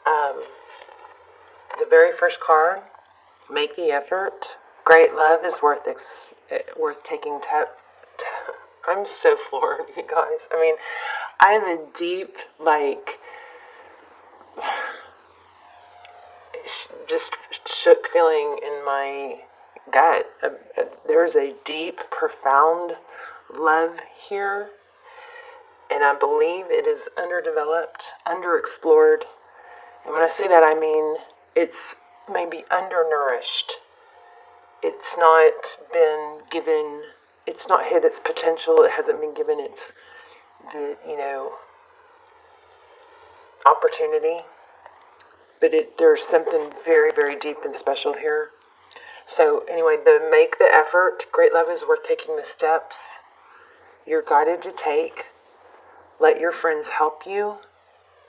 Um, the very first card, make the effort. Great love is worth taking. I'm so floored, you guys. I mean, I have a deep, just shook feeling in my gut. There's a deep, profound love here, and I believe it is underdeveloped, underexplored. And when I say that, I mean it's maybe undernourished. It's not been given, it's not hit its potential. It hasn't been given the opportunity. But there's something very, very deep and special here. So anyway, make the effort. Great love is worth taking the steps you're guided to take. Let your friends help you.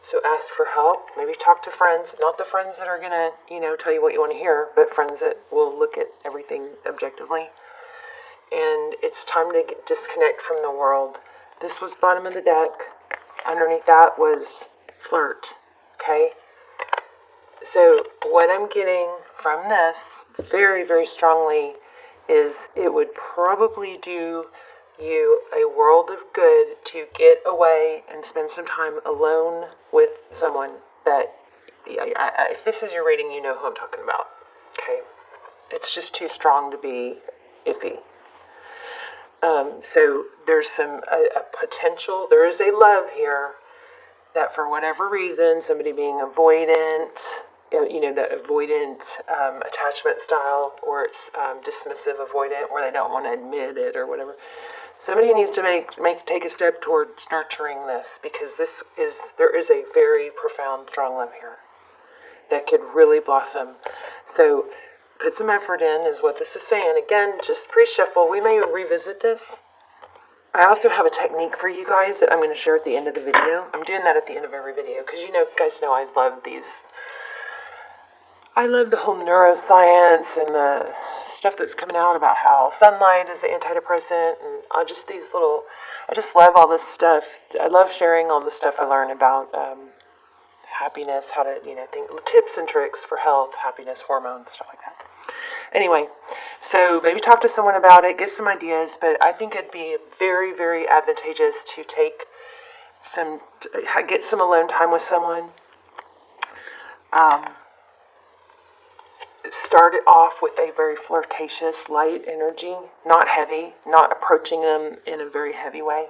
So ask for help. Maybe talk to friends, not the friends that are going to, tell you what you want to hear, but friends that will look at everything objectively. And it's time to disconnect from the world. This was bottom of the deck. Underneath that was flirt. Okay? So what I'm getting from this very, very strongly is it would probably do you a world of good to get away and spend some time alone with someone that, if this is your reading, you know who I'm talking about. Okay? It's just too strong to be iffy. So there's a potential, there is a love here that for whatever reason, somebody being avoidant, that avoidant attachment style, or it's dismissive avoidant, where they don't want to admit it or whatever. Somebody needs to take a step towards nurturing this, because there is a very profound, strong love here that could really blossom. So put some effort in is what this is saying. Again, just pre-shuffle. We may revisit this. I also have a technique for you guys that I'm going to share at the end of the video. I'm doing that at the end of every video because guys know I love these. I love the whole neuroscience and the stuff that's coming out about how sunlight is the antidepressant, and I just love all this stuff. I love sharing all the stuff I learn about happiness, how to, think, tips and tricks for health, happiness, hormones, stuff like that. Anyway, so maybe talk to someone about it, get some ideas, but I think it'd be very, very advantageous to get some alone time with someone. Start it off with a very flirtatious, light energy, not heavy, not approaching them in a very heavy way,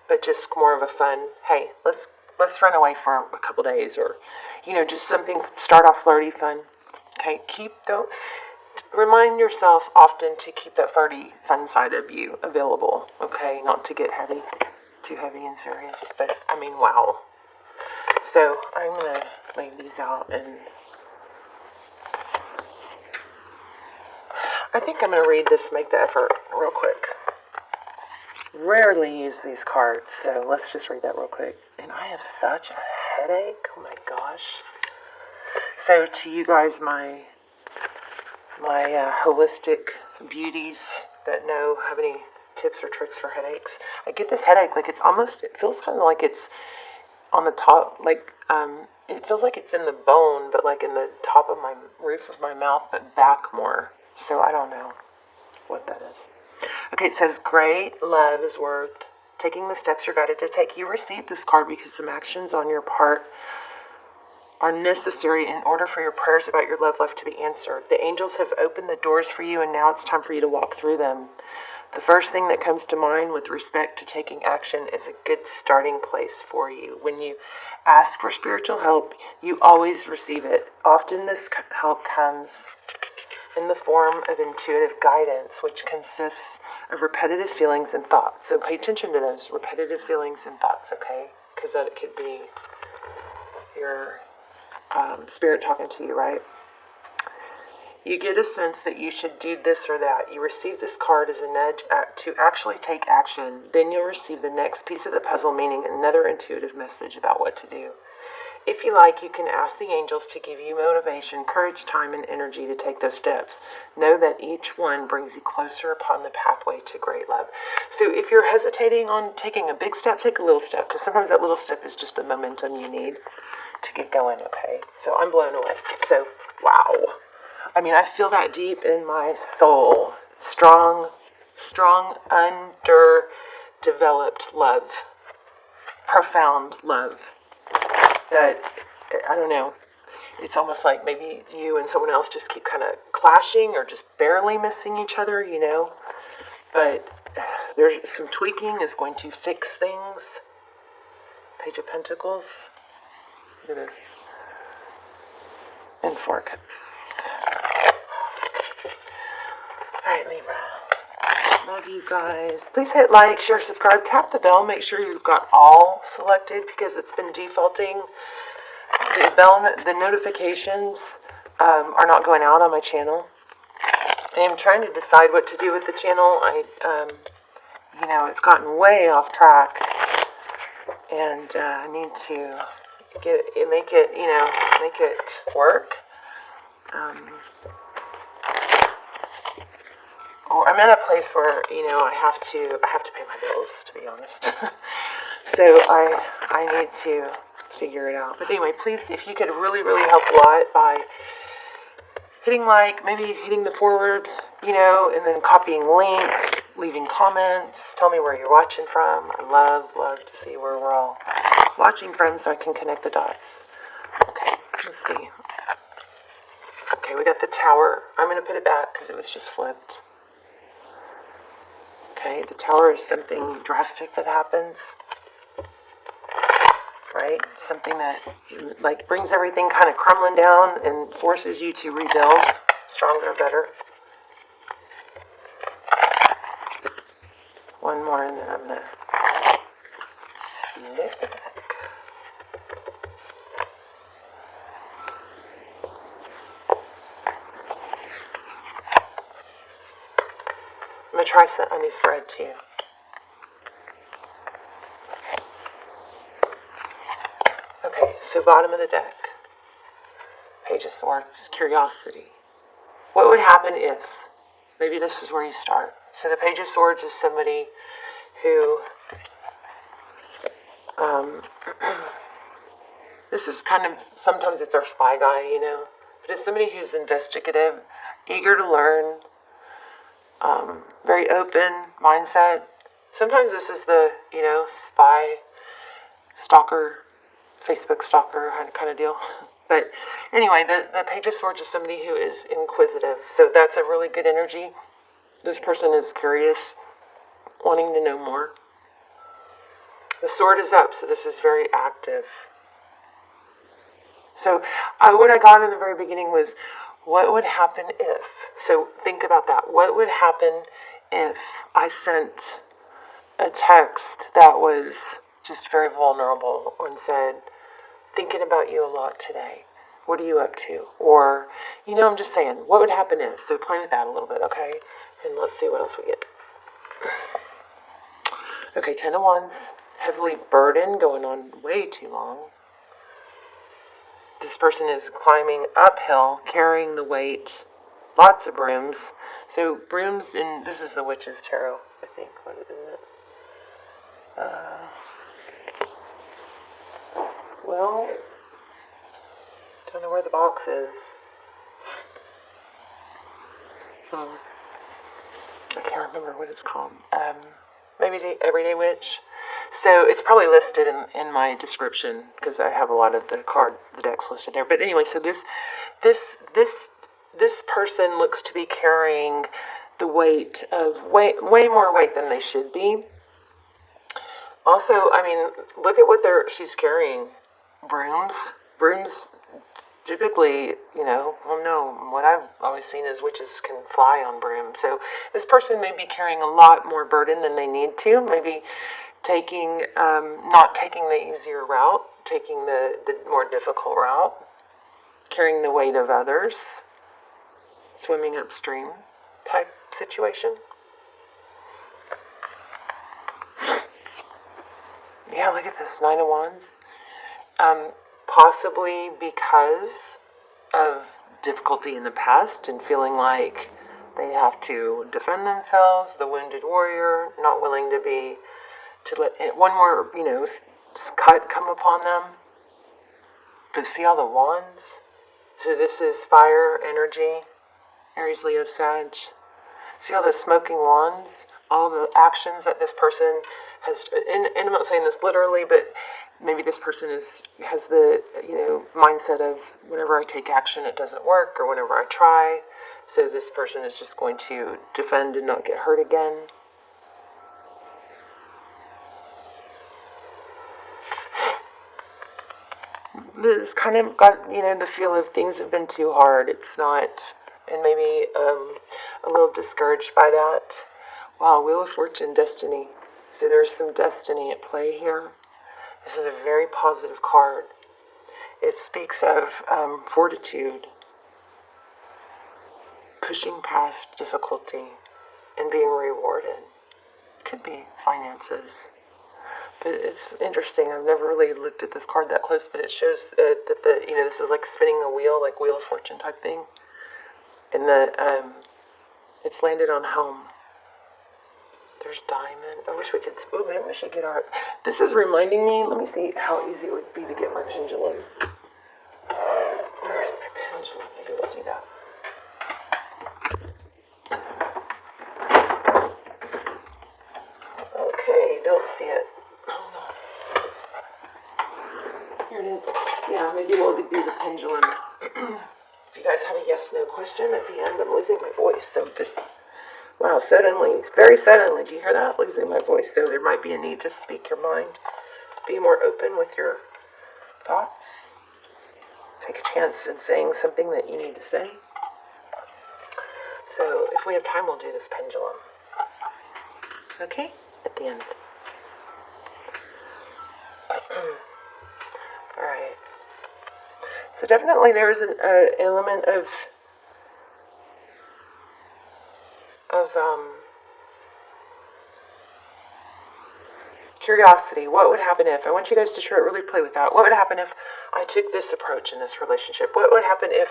but just more of a fun, hey, let's run away for a couple days, or, just something, start off flirty, fun. Okay, remind yourself often to keep that flirty, fun side of you available, okay, not to get too heavy and serious, but, wow. So, I'm going to lay these out, and I think I'm going to read this, make the effort, real quick. Rarely use these cards, so let's just read that real quick. And I have such a headache, oh my gosh. So to you guys, my holistic beauties that have any tips or tricks for headaches, I get this headache, it feels kind of like it's on the top, it feels like it's in the bone, but in the top of my roof of my mouth, but back more. So I don't know what that is. Okay, it says, great love is worth taking the steps you're guided to take. You received this card because some actions on your part are necessary in order for your prayers about your love life to be answered. The angels have opened the doors for you, and now it's time for you to walk through them. The first thing that comes to mind with respect to taking action is a good starting place for you. When you ask for spiritual help, you always receive it. Often this help comes in the form of intuitive guidance, which consists of repetitive feelings and thoughts. So pay attention to those repetitive feelings and thoughts, okay? Because that could be your spirit talking to you, right? You get a sense that you should do this or that. You receive this card as a nudge to actually take action. Then you'll receive the next piece of the puzzle, meaning another intuitive message about what to do. If you like, you can ask the angels to give you motivation, courage, time, and energy to take those steps. Know that each one brings you closer upon the pathway to great love. So if you're hesitating on taking a big step, take a little step, because sometimes that little step is just the momentum you need. to get going, okay? So I'm blown away. So, wow. I mean, I feel that deep in my soul. Strong, underdeveloped love. Profound love. That, I don't know, it's almost like maybe you and someone else just keep kind of clashing or just barely missing each other, you know? But there's some tweaking is going to fix things. Page of Pentacles. Look at this. And Four Cups. Alright, Libra. Love you guys. Please hit like, share, subscribe, tap the bell. Make sure you've got all selected because it's been defaulting. The notifications are not going out on my channel. I am trying to decide what to do with the channel. It's gotten way off track, and I need to make it work. Or I'm in a place where I have to pay my bills, to be honest. So I need to figure it out. But anyway, please, if you could really, really help a lot by hitting like, maybe hitting the forward, and then copying link, leaving comments, tell me where you're watching from. I love to see where we're all watching from so I can connect the dots. Okay, let's see. Okay, we got the Tower. I'm going to put it back because it was just flipped. Okay, the Tower is something drastic that happens. Right? Something that like brings everything kind of crumbling down and forces you to rebuild stronger, better. One more and then I'm going to split it back. I'm going to try a new spread too. Okay, so bottom of the deck. Page of Swords, Curiosity. What would happen if, maybe this is where you start. So the Page of Swords is somebody who, this is kind of, sometimes it's our spy guy, but it's somebody who's investigative, eager to learn, very open mindset. Sometimes this is the, spy, stalker, Facebook stalker kind of deal. But anyway, the Page of Swords is somebody who is inquisitive. So that's a really good energy. This person is curious, wanting to know more. The sword is up, so this is very active. So what I got in the very beginning was, what would happen if? So think about that. What would happen if I sent a text that was just very vulnerable and said, thinking about you a lot today. What are you up to? Or, I'm just saying, what would happen if? So play with that a little bit, okay? And let's see what else we get. Okay, 10 of Wands. Heavily burdened, going on way too long. This person is climbing uphill, carrying the weight. Lots of brooms. So brooms, this is the Witch's Tarot, I think. What is it? Well, don't know where the box is. I can't remember what it's called. Maybe the Everyday Witch. So it's probably listed in my description because I have a lot of the decks listed there. But anyway, so this person looks to be carrying the weight of way more weight than they should be. Also, I mean, look at what she's carrying. Brooms typically, what I've always seen is witches can fly on broom. So this person may be carrying a lot more burden than they need to. Maybe not taking the easier route, taking the more difficult route, carrying the weight of others, swimming upstream type situation. Yeah, look at this, 9 of Wands. Possibly because of difficulty in the past and feeling like they have to defend themselves, the wounded warrior, not willing to let one more, cut come upon them. But see all the wands? So this is fire energy, Aries, Leo, Sag. See all the smoking wands? All the actions that this person has, and I'm not saying this literally, but maybe this person has the, mindset of whenever I take action, it doesn't work, or whenever I try. So this person is just going to defend and not get hurt again. This kind of got, the feel of things have been too hard. It's not, and maybe a little discouraged by that. Wow, Wheel of Fortune, destiny. So there's some destiny at play here. This is a very positive card. It speaks of fortitude, pushing past difficulty, and being rewarded. Could be finances. But it's interesting. I've never really looked at this card that close, but it shows that this is like spinning a wheel, like Wheel of Fortune type thing. And it's landed on home. There's diamond. I wish we could. Oh, maybe we should get our. This is reminding me. Let me see how easy it would be to get my pendulum. Where's my pendulum? Maybe we'll do that. Okay, don't see it. Hold on. Here it is. Yeah, maybe we'll do the pendulum. If you guys have a yes/no question at the end, I'm losing my voice. So this. Wow, suddenly, very suddenly, do you hear that? Losing my voice. So there might be a need to speak your mind. Be more open with your thoughts. Take a chance in saying something that you need to say. So if we have time, we'll do this pendulum. Okay? At the end. Alright. So definitely there is an element of curiosity. What would happen if, I want you guys to really play with that. What would happen if I took this approach in this relationship? What would happen if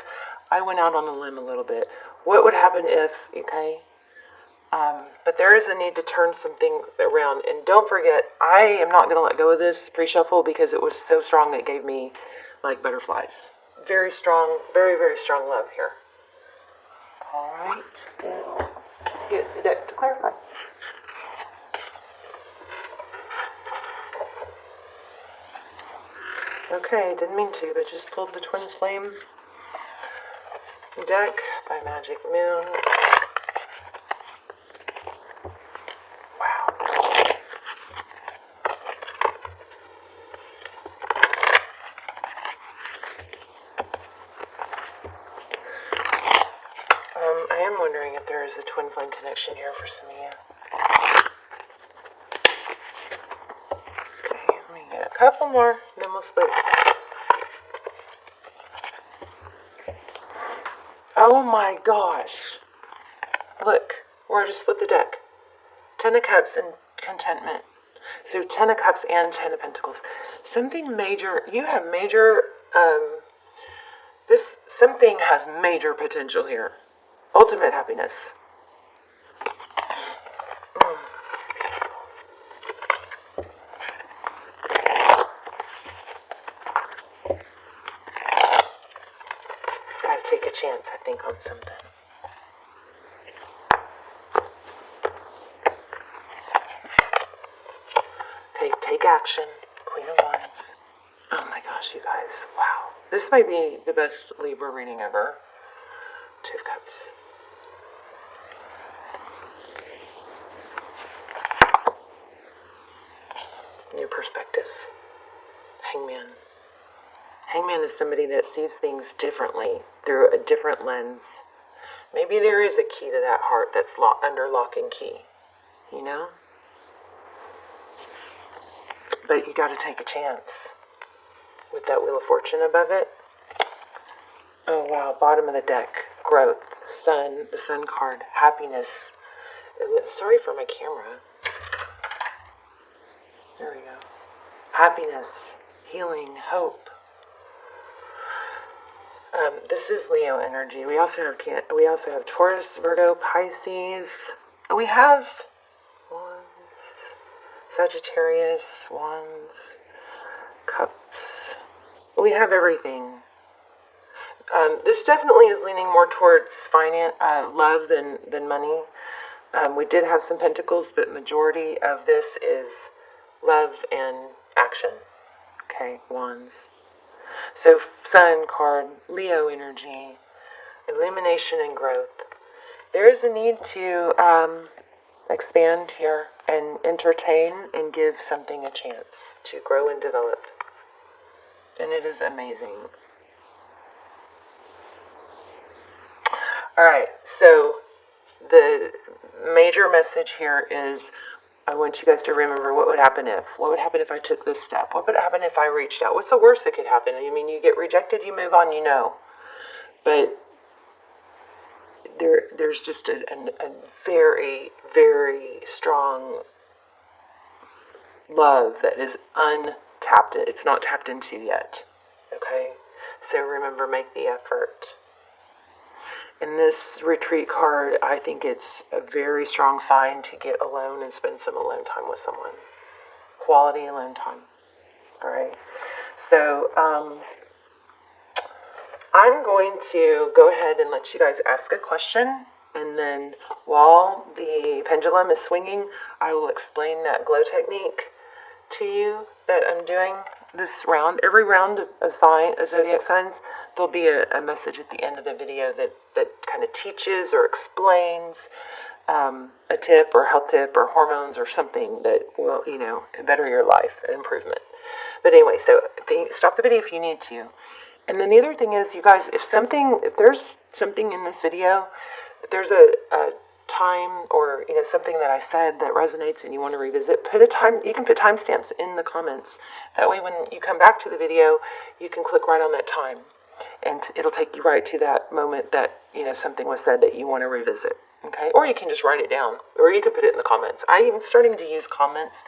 I went out on a limb a little bit? What would happen if, okay? But there is a need to turn something around. And don't forget, I am not going to let go of this pre-shuffle because it was so strong it gave me like butterflies. Very strong, very, very strong love here. Alright, let's get the deck to clarify. Okay, didn't mean to, but just pulled the Twin Flame deck by Magic Moon. Wow. I am wondering if there is a Twin Flame connection here for some of you. Okay, let me get a couple more, then we'll split. Oh my gosh. Look, we're going to split the deck. 10 of Cups and Contentment. So 10 of Cups and 10 of Pentacles. Something major, you have major, something has major potential here. Ultimate happiness. Gotta take a chance, I think, on something. Okay, take action. Queen of Wands. Oh my gosh, you guys. Wow. This might be the best Libra reading ever. Two of Cups. New perspectives. Hangman. Hangman is somebody that sees things differently through a different lens. Maybe there is a key to that heart that's under lock and key. You know? But you got to take a chance. With that Wheel of Fortune above it. Oh wow, bottom of the deck. Growth. Sun. The Sun card. Happiness. Sorry for my camera. There we go. Happiness. Healing. Hope. This is Leo energy. We also have Taurus, Virgo, Pisces. We have Wands, Sagittarius, Wands, Cups. we have everything. This definitely is leaning more towards love than money. We did have some pentacles, but majority of this is love and action. Okay, wands. So Sun card, Leo energy, illumination and growth. There is a need to expand here and entertain and give something a chance to grow and develop. And it is amazing. Alright, so the major message here is I want you guys to remember what would happen if. What would happen if I took this step? What would happen if I reached out? What's the worst that could happen? I mean, you get rejected, you move on, you know. But there's just a very, very strong love that is untapped. It's not tapped into yet. Okay? So remember, make the effort. In this retreat card, I think it's a very strong sign to get alone and spend some alone time with someone. Quality alone time. Alright? So, I'm going to go ahead and let you guys ask a question, and then while the pendulum is swinging, I will explain that glow technique to you that I'm doing this round. Every round of zodiac signs, there'll be a message at the end of the video that kind of teaches or explains a tip or health tip or hormones or something that will, better your life, improvement. But anyway, so stop the video if you need to. And then the other thing is, you guys, if there's something in this video, if there's a time or something that I said that resonates and you want to revisit, you can put timestamps in the comments. That way when you come back to the video, you can click right on that time and it'll take you right to that moment that something was said that you want to revisit. Okay? Or you can just write it down, or you can put it in the comments. I am starting to use comments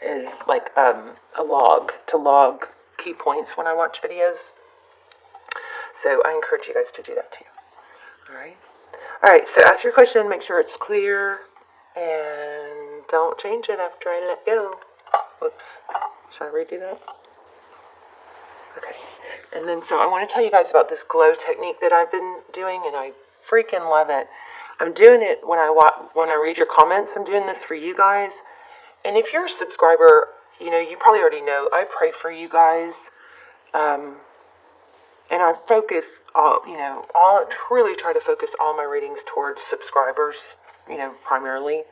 as like a log to log key points when I watch videos. So I encourage you guys to do that too. Alright? Alright, so ask your question, make sure it's clear, and don't change it after I let go. Whoops. Should I redo that? Okay. And then so I want to tell you guys about this glow technique that I've been doing, and I freaking love it. I'm doing it when I read your comments. I'm doing this for you guys. And if you're a subscriber, you probably already know I pray for you guys. And I focus truly try to focus all my readings towards subscribers, primarily.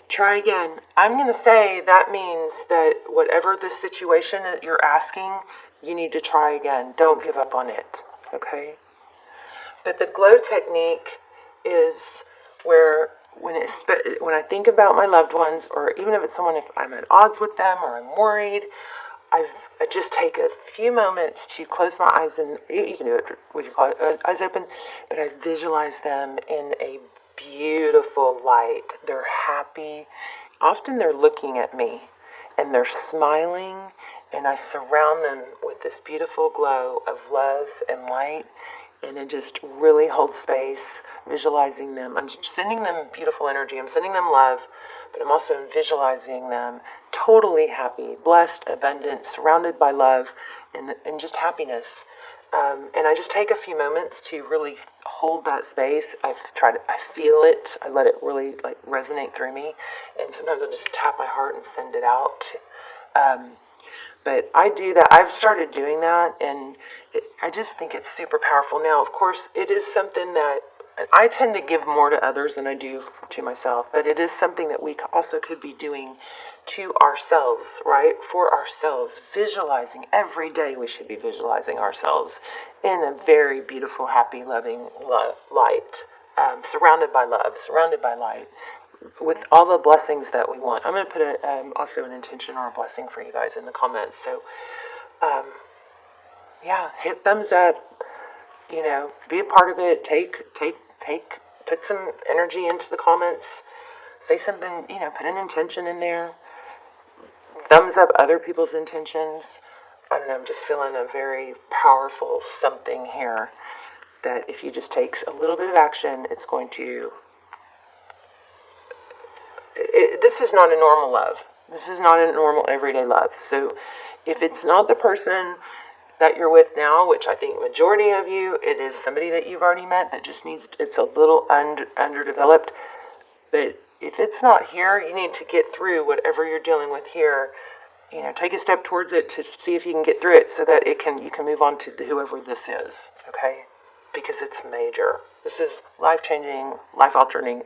Try again. I'm going to say that means that whatever the situation that you're asking, you need to try again. Don't give up on it, okay? But the glow technique is where when I think about my loved ones, or even if I'm at odds with them or I'm worried, I just take a few moments to close my eyes, and you can do it with your eyes open, but I visualize them in a beautiful light. They're happy. Often they're looking at me, and they're smiling, and I surround them with this beautiful glow of love and light, and it just really holds space, visualizing them. I'm sending them beautiful energy. I'm sending them love, but I'm also visualizing them totally happy, blessed, abundant, surrounded by love and just happiness. And I just take a few moments to really hold that space. I feel it. I let it really resonate through me. And sometimes I just tap my heart and send it out. But I do that. I've started doing that, and I just think it's super powerful. Now, of course, it is something that I tend to give more to others than I do to myself, but it is something that we also could be doing to ourselves, right? For ourselves, visualizing. Every day we should be visualizing ourselves in a very beautiful, happy, loving light, surrounded by love, surrounded by light, with all the blessings that we want. I'm going to put also an intention or a blessing for you guys in the comments. So, hit thumbs up. Be a part of it. Put some energy into the comments. Say something, put an intention in there. Thumbs up other people's intentions. I don't know, I'm just feeling a very powerful something here that if you just take a little bit of action, it's going to... This is not a normal love. This is not a normal everyday love. So if it's not the person that you're with now, which I think majority of you, it is somebody that you've already met that just needs, it's a little underdeveloped. But if it's not here, you need to get through whatever you're dealing with here. You know, take a step towards it to see if you can get through it, so that you can move on to whoever this is. Okay, because it's major. This is life-changing, life-altering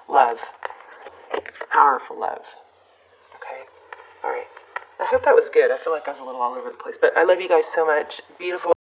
love, powerful love. Okay, all right. I hope that was good. I feel like I was a little all over the place, but I love you guys so much. Beautiful.